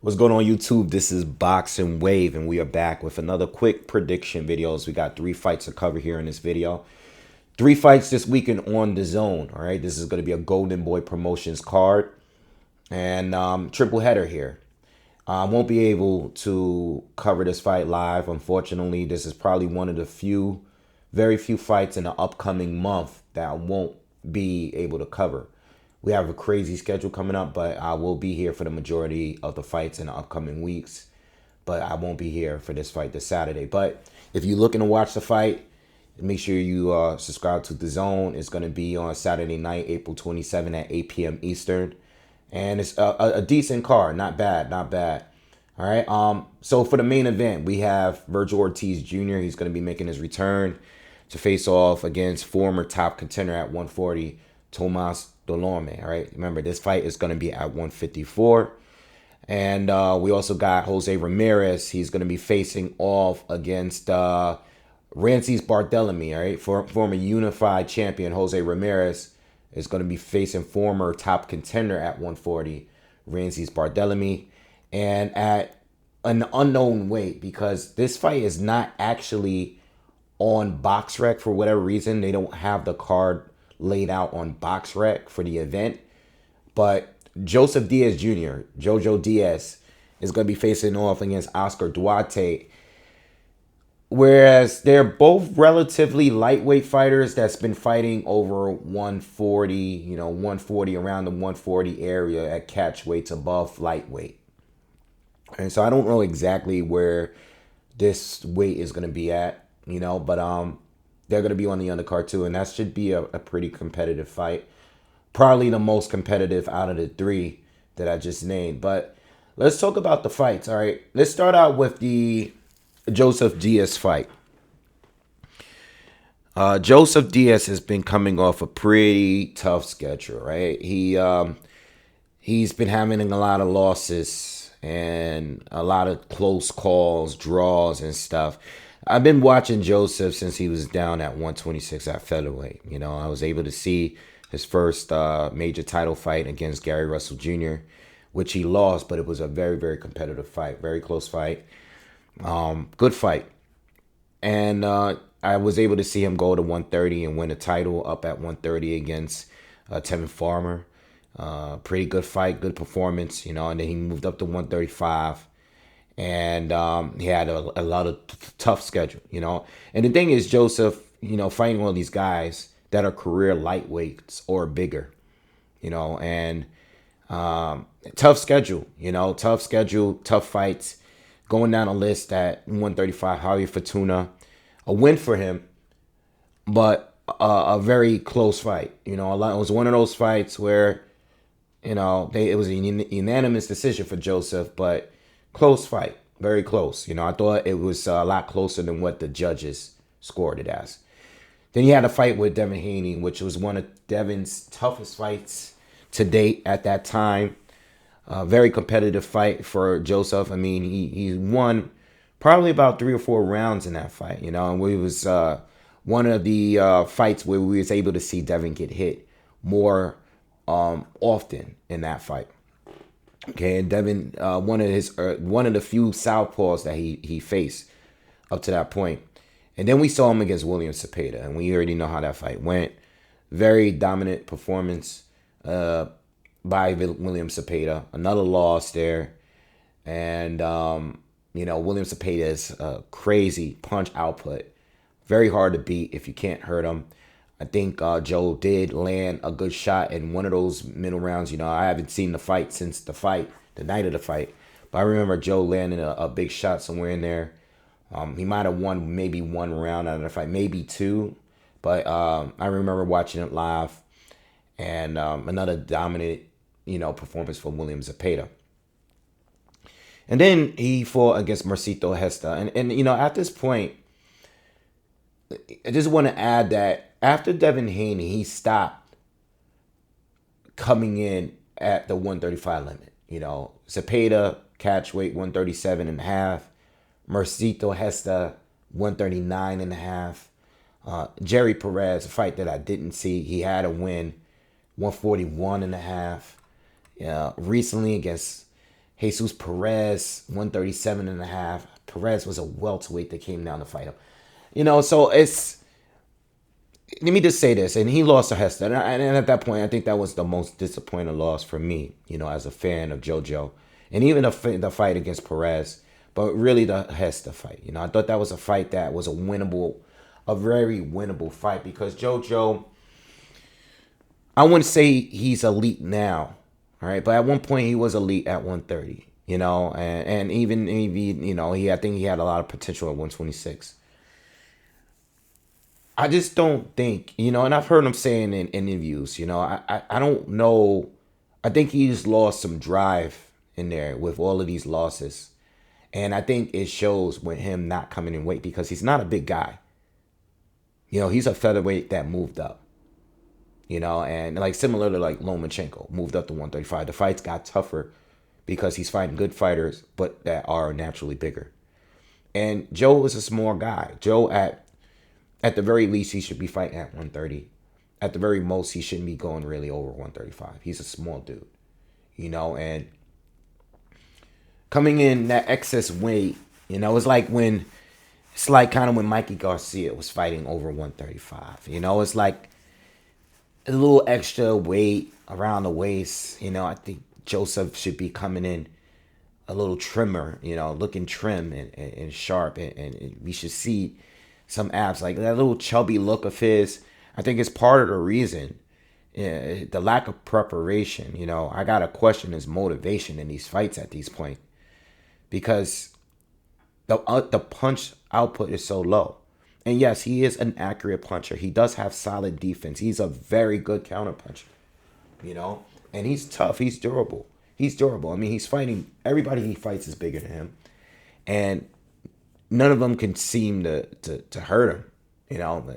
What's going on YouTube? This is Boxingwave and we are back with another quick prediction videos. We got 3 fights to cover here in this video. 3 fights this weekend on DAZN. All right, this is going to be a Golden Boy Promotions card and triple header here. I won't be able to cover this fight live. Unfortunately, this is probably one of the very few fights in the upcoming month that I won't be able to cover. We have a crazy schedule coming up, but I will be here for the majority of the fights in the upcoming weeks. But I won't be here for this fight this Saturday. But if you're looking to watch the fight, make sure you subscribe to DAZN. It's going to be on Saturday night, April 27 at 8 p.m. Eastern. And it's a decent card. Not bad, not bad. All right. So for the main event, we have Virgil Ortiz Jr. He's going to be making his return to face off against former top contender at 140, Tomas Dulorme. All right. Remember, this fight is going to be at 154. And we also got Jose Ramirez. He's going to be facing off against Rancy's Barthelemy. All right. Former unified champion Jose Ramirez is going to be facing former top contender at 140, Rancy's Barthelemy. And at an unknown weight, because this fight is not actually on BoxRec for whatever reason. They don't have the card laid out on BoxRec for the event. But Joseph Diaz Jr., Jojo Diaz, is going to be facing off against Oscar Duarte. Whereas they're both relatively lightweight fighters that's been fighting over 140, 140, around the 140 area at catch weights above lightweight. And so I don't know exactly where this weight is going to be at, but they're going to be on the undercard too. And that should be a pretty competitive fight. Probably the most competitive out of the 3 that I just named. But let's talk about the fights. All right. Let's start out with the Joseph Diaz fight. Joseph Diaz has been coming off a pretty tough schedule, right? He's been having a lot of losses and a lot of close calls, draws, and stuff. I've been watching Joseph since he was down at 126 at featherweight. I was able to see his first major title fight against Gary Russell Jr., which he lost, but it was a very, very competitive fight, very close fight. Good fight. And I was able to see him go to 130 and win a title up at 130 against Tevin Farmer. Pretty good fight, good performance, and then he moved up to 135, and he had a lot of tough schedule, And the thing is, Joseph, fighting all these guys that are career lightweights or bigger, and tough schedule, tough fights. Going down a list at 135, Javier Fortuna, a win for him, but a very close fight. It was one of those fights where it was a unanimous decision for Joseph, but close fight, very close. I thought it was a lot closer than what the judges scored it as. Then he had a fight with Devin Haney, which was one of Devin's toughest fights to date at that time. Very competitive fight for Joseph. I mean, he won probably about 3 or 4 rounds in that fight, and we was one of the fights where we was able to see Devin get hit more often in that fight. Okay, and Devin, one of the few southpaws that he faced up to that point. And then we saw him against William Cepeda, and we already know how that fight went. Very dominant performance by William Cepeda. Another loss there. And, William Cepeda's crazy punch output. Very hard to beat if you can't hurt him. I think Joe did land a good shot in one of those middle rounds. I haven't seen the fight since the night of the fight. But I remember Joe landing a big shot somewhere in there. He might have won maybe 1 round out of the fight, maybe 2. But I remember watching it live. And another dominant, performance from William Cepeda. And then he fought against Marcito Hesta. And at this point, I just want to add that after Devin Haney, he stopped coming in at the 135 limit. Cepeda, catch weight 137.5. Marcito Hesta, 139.5. Jerry Perez, a fight that I didn't see. He had a win, 141.5. Recently against Jesus Perez, 137 and a half. Perez was a welterweight that came down to fight him. So let me just say this, and he lost to Hester, and at that point, I think that was the most disappointing loss for me, as a fan of JoJo, and even the fight against Perez, but really the Hester fight. I thought that was a fight that was a very winnable fight, because JoJo, I wouldn't say he's elite now, all right, but at one point he was elite at 130, and even I think he had a lot of potential at 126. I just don't think, and I've heard him saying in interviews, I don't know. I think he's lost some drive in there with all of these losses. And I think it shows with him not coming in weight, because he's not a big guy. He's a featherweight that moved up, and like similar to like Lomachenko, moved up to 135. The fights got tougher because he's fighting good fighters, but that are naturally bigger. And Joe is a small guy. Joe, at the very least, he should be fighting at 130. At the very most, he shouldn't be going really over 135. He's a small dude, and coming in that excess weight, it's like kind of when Mikey Garcia was fighting over 135. It's like a little extra weight around the waist. I think Joseph should be coming in a little trimmer, looking trim and sharp, and we should see some abs, like that little chubby look of his. I think it's part of the reason. Yeah, the lack of preparation. I gotta question his motivation in these fights at these points, because the punch output is so low. And yes, he is an accurate puncher. He does have solid defense. He's a very good counter puncher. And he's tough. He's durable. I mean, he's fighting everybody he fights is bigger than him, and none of them can seem to hurt him.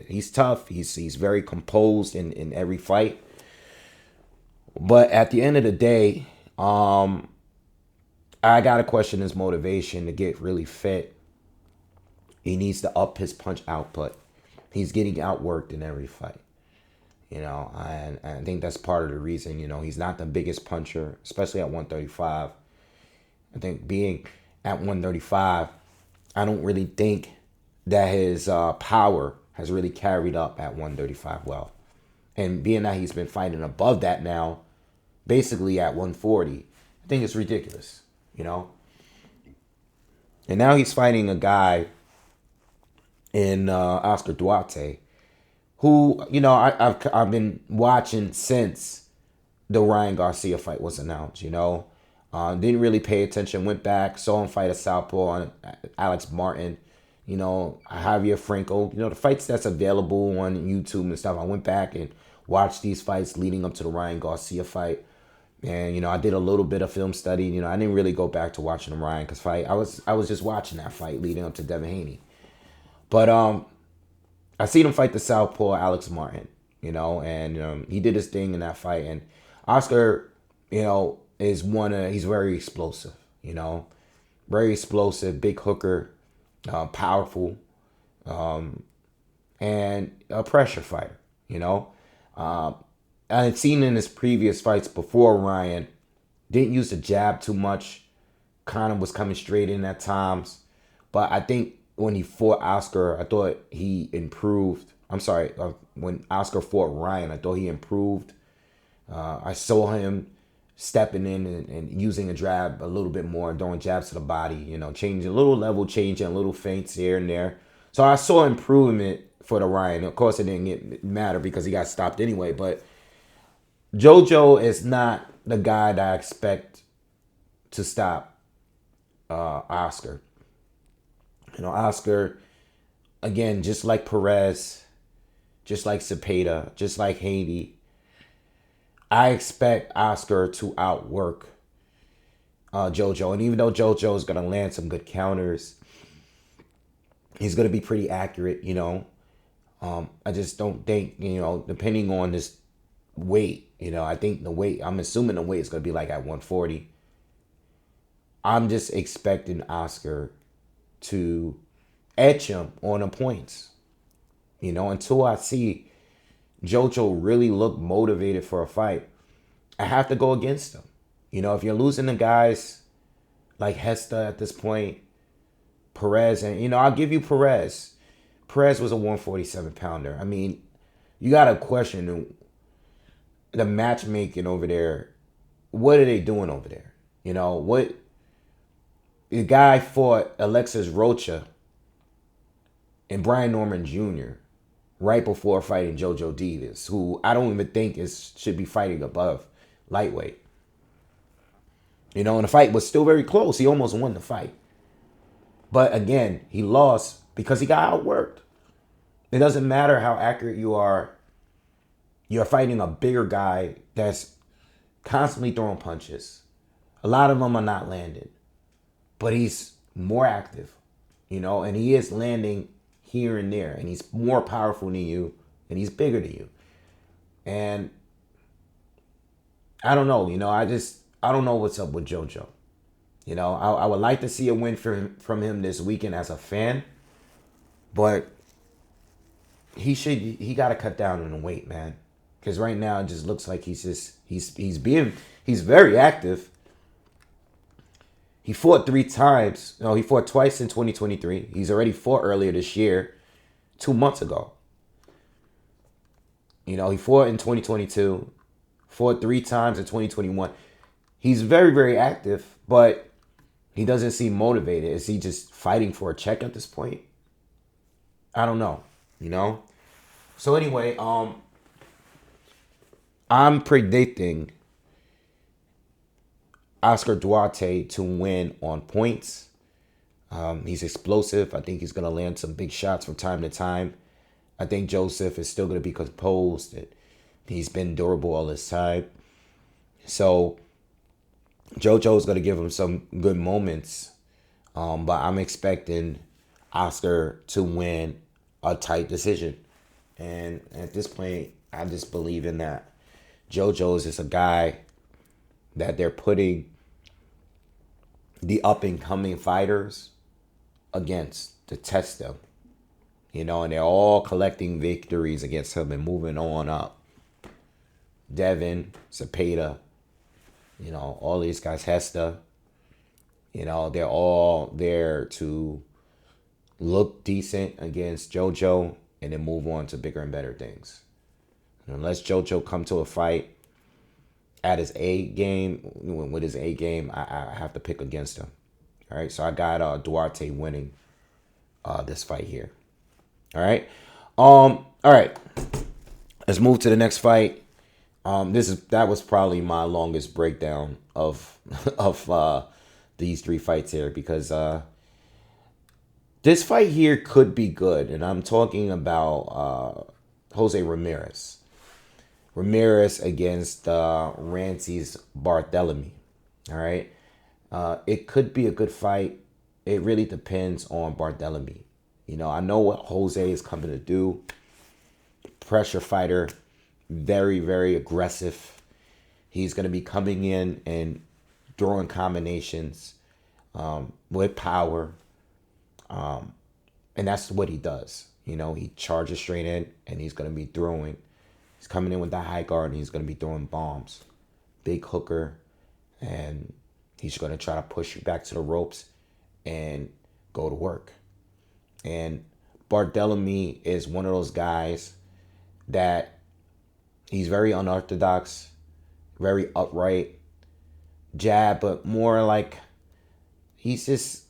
He's tough. He's very composed in every fight. But at the end of the day, I gotta question his motivation to get really fit. He needs to up his punch output. He's getting outworked in every fight. And I think that's part of the reason. He's not the biggest puncher, especially at 135. I think being at 135, I don't really think that his power has really carried up at 135 well. And being that he's been fighting above that now, basically at 140, I think it's ridiculous, And now he's fighting a guy in Oscar Duarte, who, I've been watching since the Ryan Garcia fight was announced, Didn't really pay attention, went back, saw him fight a southpaw on Alex Martin, Javier Franco, the fights that's available on YouTube and stuff. I went back and watched these fights leading up to the Ryan Garcia fight. And, I did a little bit of film study. I didn't really go back to watching the Ryan fight. I was just watching that fight leading up to Devin Haney. But I seen him fight the southpaw Alex Martin, and he did his thing in that fight. And Oscar, he's very explosive, very explosive, big hooker, powerful, and a pressure fighter, I had seen in his previous fights before Ryan, didn't use the jab too much, kind of was coming straight in at times. But I think when he fought Oscar, I thought he improved. I'm sorry, when Oscar fought Ryan, I thought he improved. I saw him stepping in and using a jab a little bit more, throwing jabs to the body, changing a little level, changing a little feints here and there. So I saw improvement for the Ryan. Of course, it didn't matter because he got stopped anyway, but JoJo is not the guy that I expect to stop Oscar. Oscar, again, just like Perez, just like Cepeda, just like Haney, I expect Oscar to outwork JoJo. And even though JoJo is going to land some good counters, he's going to be pretty accurate, I just don't think, depending on this weight, I think I'm assuming the weight is going to be like at 140. I'm just expecting Oscar to edge him on the points, until I see JoJo really look motivated for a fight. I have to go against him. If you're losing the guys like Hesta at this point, Perez, and I'll give you Perez. Perez was a 147 pounder. I mean, you gotta question the matchmaking over there. What are they doing over there? What the guy fought Alexis Rocha and Brian Norman Jr. right before fighting Jojo Diaz, who I don't even think should be fighting above lightweight. And the fight was still very close. He almost won the fight. But again, he lost because he got outworked. It doesn't matter how accurate you are. You're fighting a bigger guy that's constantly throwing punches. A lot of them are not landed. But he's more active, and he is landing here and there. And he's more powerful than you, and he's bigger than you. And I don't know, I don't know what's up with JoJo. I would like to see a win from him this weekend as a fan, but he got to cut down on the weight, man. Because right now it just looks like he's very active. He fought 3 times. No, he fought twice in 2023. He's already fought earlier this year, 2 months ago. He fought in 2022, fought 3 times in 2021. He's very, very active, but he doesn't seem motivated. Is he just fighting for a check at this point? I don't know, So anyway, I'm predicting Oscar Duarte to win on points. He's explosive. I think he's going to land some big shots from time to time. I think Joseph is still going to be composed. He's been durable all this time. So JoJo's going to give him some good moments. But I'm expecting Oscar to win a tight decision. And at this point, I just believe in that. JoJo's is a guy that they're putting the up-and-coming fighters against to test them. And they're all collecting victories against him and moving on up. Devin, Cepeda, all these guys, Hesta, they're all there to look decent against JoJo and then move on to bigger and better things. Unless JoJo come to a fight at his A game, with his A game, I have to pick against him. All right, so I got Duarte winning this fight here. All right, all right. Let's move to the next fight. That was probably my longest breakdown of these 3 fights here because this fight here could be good, and I'm talking about Jose Ramirez. Ramirez against Rancy's Barthelemy. All right. It could be a good fight. It really depends on Barthelemy. I know what Jose is coming to do. Pressure fighter. Very, very aggressive. He's going to be coming in and throwing combinations with power. And that's what he does. He charges straight in and he's going to be throwing. He's coming in with that high guard and he's going to be throwing bombs. Big hooker. And he's going to try to push you back to the ropes and go to work. And Barthelemy is one of those guys that he's very unorthodox, very upright, jab, but more like he's just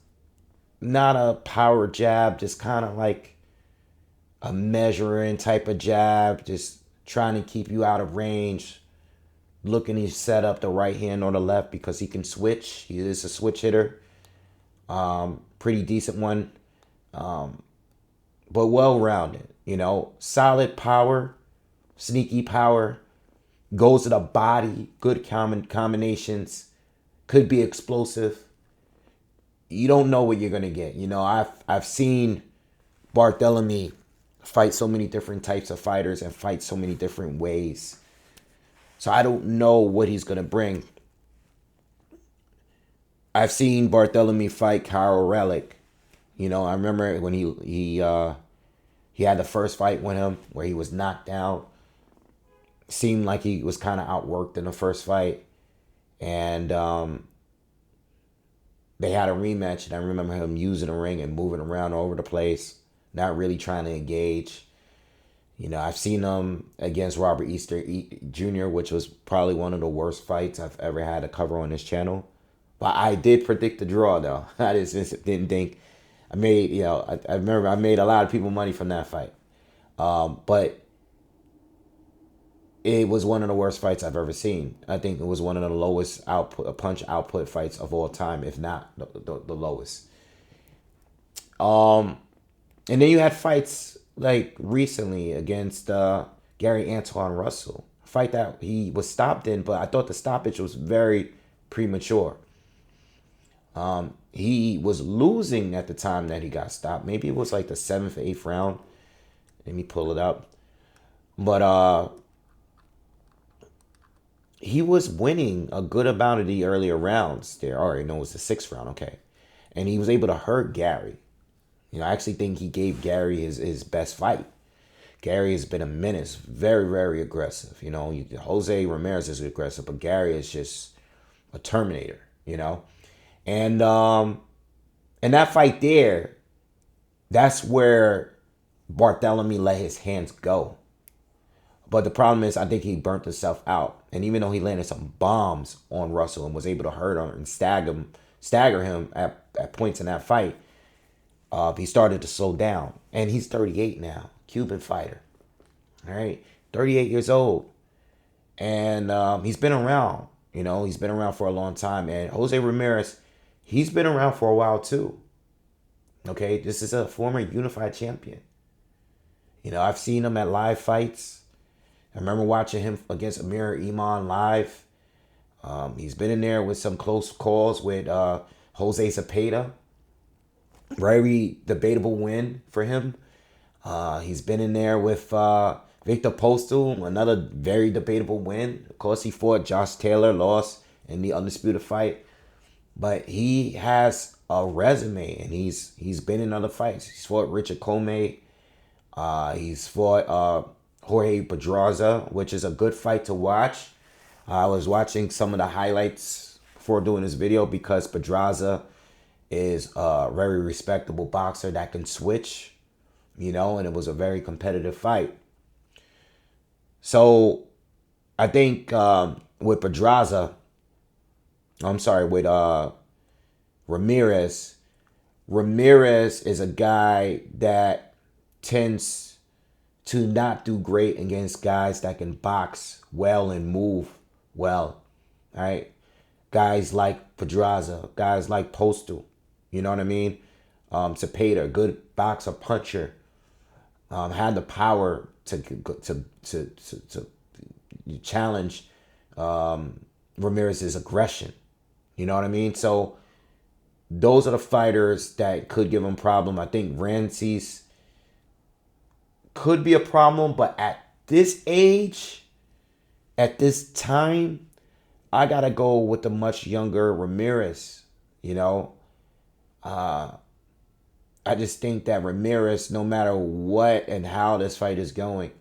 not a power jab, just kind of like a measuring type of jab, just trying to keep you out of range, looking to set up the right hand or the left because he can switch. He is a switch hitter. Pretty decent one. But well-rounded, solid power, sneaky power, goes to the body, good combinations, could be explosive. You don't know what you're going to get. I've seen Barthelemy fight so many different types of fighters and fight so many different ways. So I don't know what he's going to bring. I've seen Barthelemy fight Kyle Relic. I remember when he had the first fight with him where he was knocked out. Seemed like he was kind of outworked in the first fight. And they had a rematch, and I remember him using the ring and moving around all over the place, not really trying to engage. You know, I've seen him against Robert Easter Jr., which was probably one of the worst fights I've ever had to cover on this channel. But I did predict the draw, though. I just didn't think. I made, I remember I made a lot of people money from that fight. But it was one of the worst fights I've ever seen. I think it was one of the lowest punch output fights of all time, if not the lowest. And then you had fights like recently against Gary Antoine Russell, a fight that he was stopped in, but I thought the stoppage was very premature. He was losing at the time that he got stopped. Maybe it was like the 7th or 8th round. Let me pull it up. But he was winning a good amount of the earlier rounds there. All right, no, it was the 6th round. Okay. And he was able to hurt Gary. You know, I actually think he gave Gary his best fight. Gary has been a menace, very, very aggressive. You know, Jose Ramirez is aggressive, but Gary is just a Terminator, you know. And that fight there, that's where Barthelemy let his hands go. But the problem is, I think he burnt himself out. And even though he landed some bombs on Russell and was able to hurt him and stagger him at points in that fight, he started to slow down. And he's 38 now, Cuban fighter. All right, 38 years old. And he's been around, you know, he's been around for a long time. And Jose Ramirez, he's been around for a while too. Okay, this is a former unified champion. You know, I've seen him at live fights. I remember watching him against Amir Iman live. He's been in there with some close calls with Jose Zepeda. Very debatable win for him. He's been in there with Victor Postal, another very debatable win. Of course, he fought Josh Taylor, lost in the undisputed fight. But he has a resume, and he's been in other fights. He's fought Richard Comey. He's fought Jorge Pedraza, which is a good fight to watch. I was watching some of the highlights before doing this video because Pedraza is a very respectable boxer that can switch, you know, and it was a very competitive fight. So I think with Pedraza, with Ramirez is a guy that tends to not do great against guys that can box well and move well, right? Guys like Pedraza, guys like Postal, you know what I mean? Zepeda, good boxer, puncher, had the power to challenge Ramirez's aggression. You know what I mean? So those are the fighters that could give him problem. I think Rancies could be a problem, but at this age, at this time, I gotta go with the much younger Ramirez. You know, I just think that Ramirez, no matter what and how this fight is going,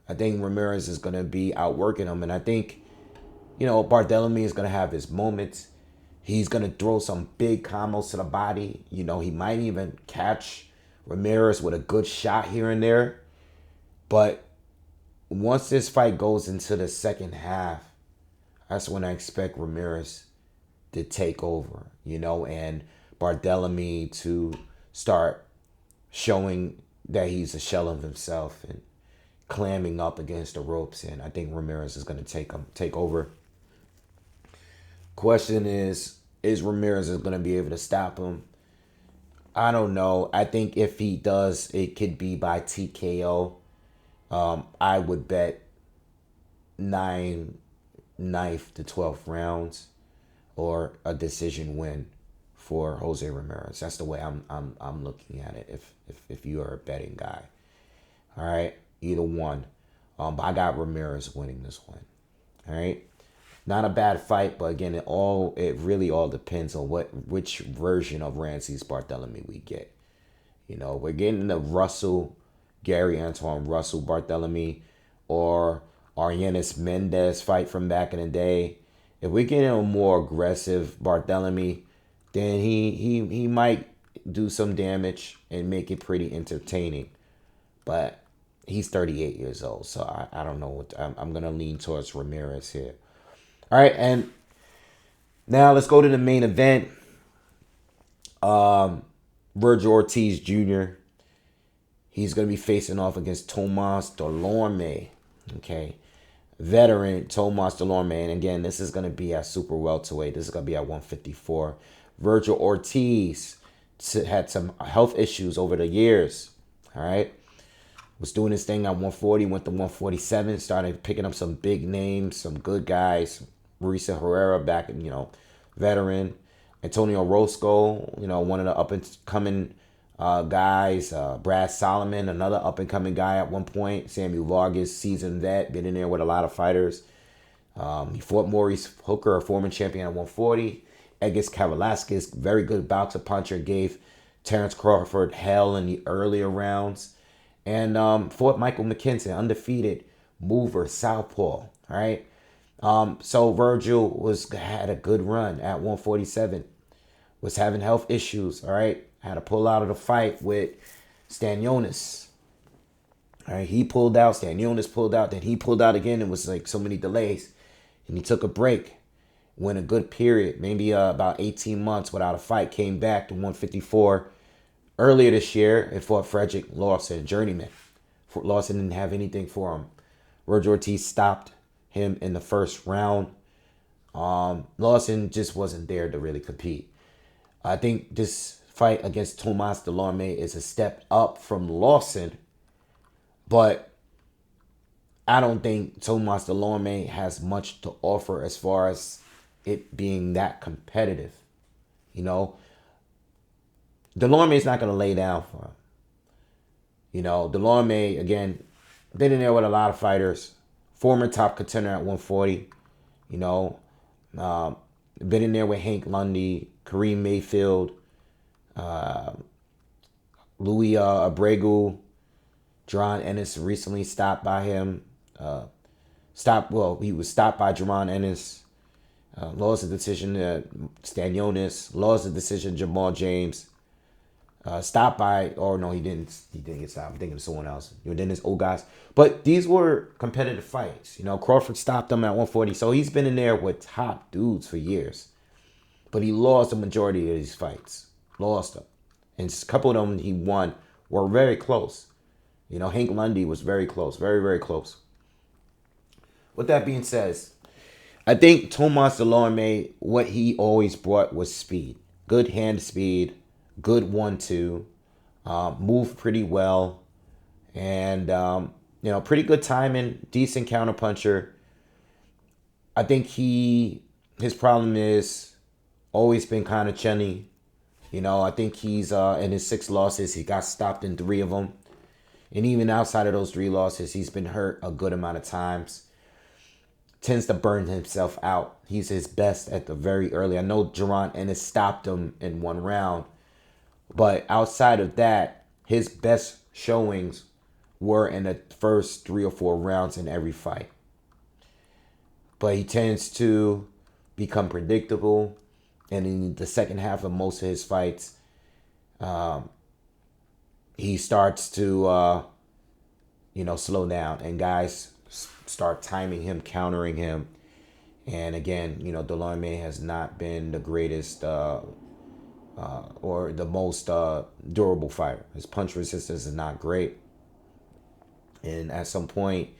I think Ramirez is gonna be outworking him, and I think, you know, Barthelemy is gonna have his moments. He's gonna throw some big combos to the body. You know, he might even catch Ramirez with a good shot here and there. But once this fight goes into the second half, that's when I expect Ramirez to take over, you know, and Barthelemy to start showing that he's a shell of himself and clamming up against the ropes. And I think Ramirez is going to take over. Question is Ramirez going to be able to stop him? I don't know. I think if he does, it could be by TKO. I would bet 9th to 12th rounds or a decision win for Jose Ramirez. That's the way I'm looking at it. If you are a betting guy, all right, either one. But I got Ramirez winning this one. All right, not a bad fight, but again, it really all depends on which version of Rancies Barthelemy we get. You know, we're getting the Gary Antoine Russell Barthelemy, or Aryenis Mendez fight from back in the day. If we're getting a more aggressive Barthelemy, then he might do some damage and make it pretty entertaining. But he's 38 years old, so I don't know what I'm gonna lean towards Ramirez here. All right, and now let's go to the main event. Virgil Ortiz Jr. He's gonna be facing off against Tomas Dulorme. Okay, veteran Tomas Dulorme, and again, this is gonna be at super welterweight. This is gonna be at 154. Virgil Ortiz had some health issues over the years. All right. Was doing his thing at 140, went to 147, started picking up some big names, some good guys. Marisa Herrera back, veteran. Antonio Roscoe, one of the up-and-coming guys. Brad Solomon, another up-and-coming guy at one point. Samuel Vargas, seasoned vet, been in there with a lot of fighters. He fought Maurice Hooker, a former champion at 140. Egis Kavalaskas, very good boxer puncher, gave Terrence Crawford hell in the earlier rounds. And fought Michael McKinson, undefeated mover, southpaw. All right. So Virgil had a good run at 147. Was having health issues. All right. Had to pull out of the fight with Stanionis. All right. He pulled out. Stanionis pulled out. Then he pulled out again. It was like so many delays. And he took a break. Went a good period. Maybe about 18 months without a fight. Came back to 154. Earlier this year, it fought Frederick Lawson, journeyman. Lawson didn't have anything for him. Virgil Ortiz stopped him in the first round. Lawson just wasn't there to really compete. I think this fight against Tomas Dulorme is a step up from Lawson, but I don't think Tomas Dulorme has much to offer as far as it being that competitive. Dulorme is not going to lay down for him. Dulorme, again, been in there with a lot of fighters. Former top contender at 140. Been in there with Hank Lundy, Kareem Mayfield, Louis Abregu. Jerron Ennis recently stopped by him. He was stopped by Jerron Ennis. Lost the decision to Stanionis. Lost the decision Jamal James. Stopped by, or no, he didn't get stopped. I'm thinking of someone else. Then there's old guys. But these were competitive fights. Crawford stopped him at 140. So he's been in there with top dudes for years. But he lost the majority of these fights. Lost them. And a couple of them he won were very close. Hank Lundy was very close. Very, very close. With that being said, I think Tomas Dulorme, what he always brought was speed. Good hand speed. Good 1-2, moved pretty well, and pretty good timing, decent counterpuncher. I think his problem is always been kind of chunny. I think he's in his 6 losses, he got stopped in 3 of them, and even outside of those 3 losses, he's been hurt a good amount of times. Tends to burn himself out. He's his best at the very early. I know Jerron Ennis stopped him in 1 round. But outside of that, his best showings were in the first 3 or 4 rounds in every fight. But he tends to become predictable. And in the second half of most of his fights, he starts to, slow down. And guys start timing him, countering him. And again, Dulorme has not been the greatest or the most durable fighter. His punch resistance is not great. And at some point,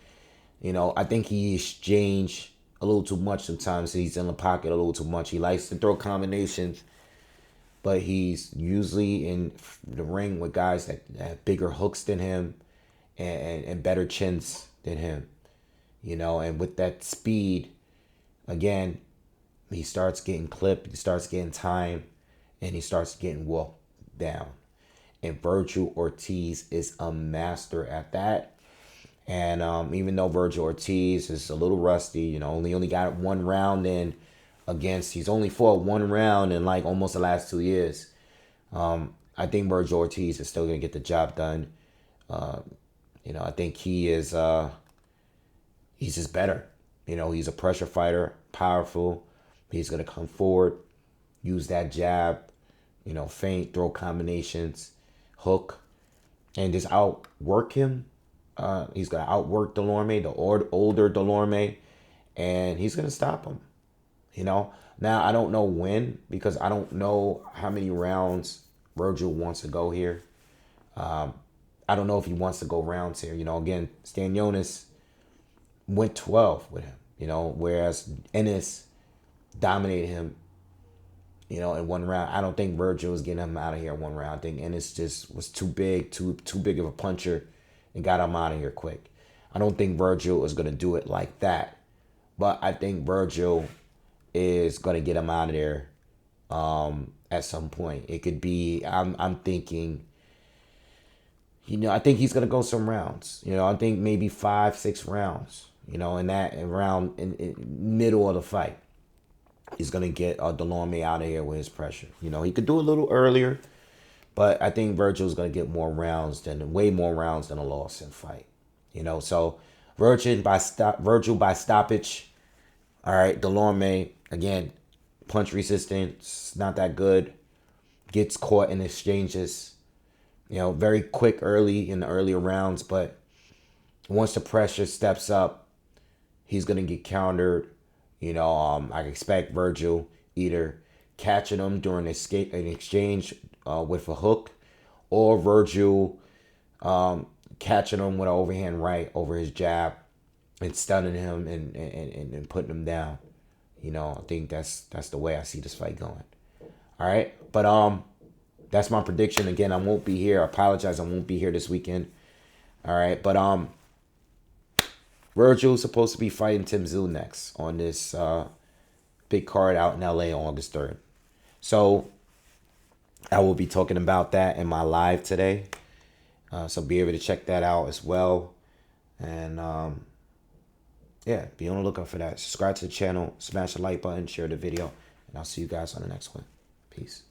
I think he exchanged a little too much sometimes. He's in the pocket a little too much. He likes to throw combinations, but he's usually in the ring with guys that have bigger hooks than him and better chins than him. And with that speed, again, he starts getting clipped, he starts getting time, and he starts getting walked down. And Virgil Ortiz is a master at that. And even though Virgil Ortiz is a little rusty, only got 1 round in he's only fought 1 round in like almost the last 2 years. I think Virgil Ortiz is still going to get the job done. I think he's just better. He's a pressure fighter, powerful. He's going to come forward. use that jab, feint, throw combinations, hook, and just outwork him. He's going to outwork Dulorme, the older Dulorme, and he's going to stop him. Now I don't know when, because I don't know how many rounds Virgil wants to go here. I don't know if he wants to go rounds here. Again, Stanionis went 12 with him, whereas Ennis dominated him, in one round. I don't think Virgil was getting him out of here in one round. I think Ennis just was too big, too big of a puncher, and got him out of here quick. I don't think Virgil is going to do it like that, but I think Virgil is going to get him out of there at some point. It could be, I'm thinking, I think he's going to go some rounds. I think maybe 5-6 rounds, in that around in middle of the fight. He's going to get Dulorme out of here with his pressure. He could do a little earlier, but I think Virgil's going to get way more rounds than a loss in fight. So Virgil by stoppage. All right, Dulorme, again, punch resistance, not that good. Gets caught in exchanges. Very quick early in the earlier rounds, but once the pressure steps up, he's going to get countered. I expect Virgil either catching him during an exchange with a hook, or Virgil catching him with an overhand right over his jab and stunning him and putting him down. I think that's the way I see this fight going. All right, but that's my prediction. Again, I won't be here. I apologize, I won't be here this weekend. All right, but Virgil's supposed to be fighting Tim Tszyu next on this big card out in LA on August 3rd. So I will be talking about that in my live today. So be able to check that out as well. And yeah, be on the lookout for that. Subscribe to the channel, smash the like button, share the video, and I'll see you guys on the next one. Peace.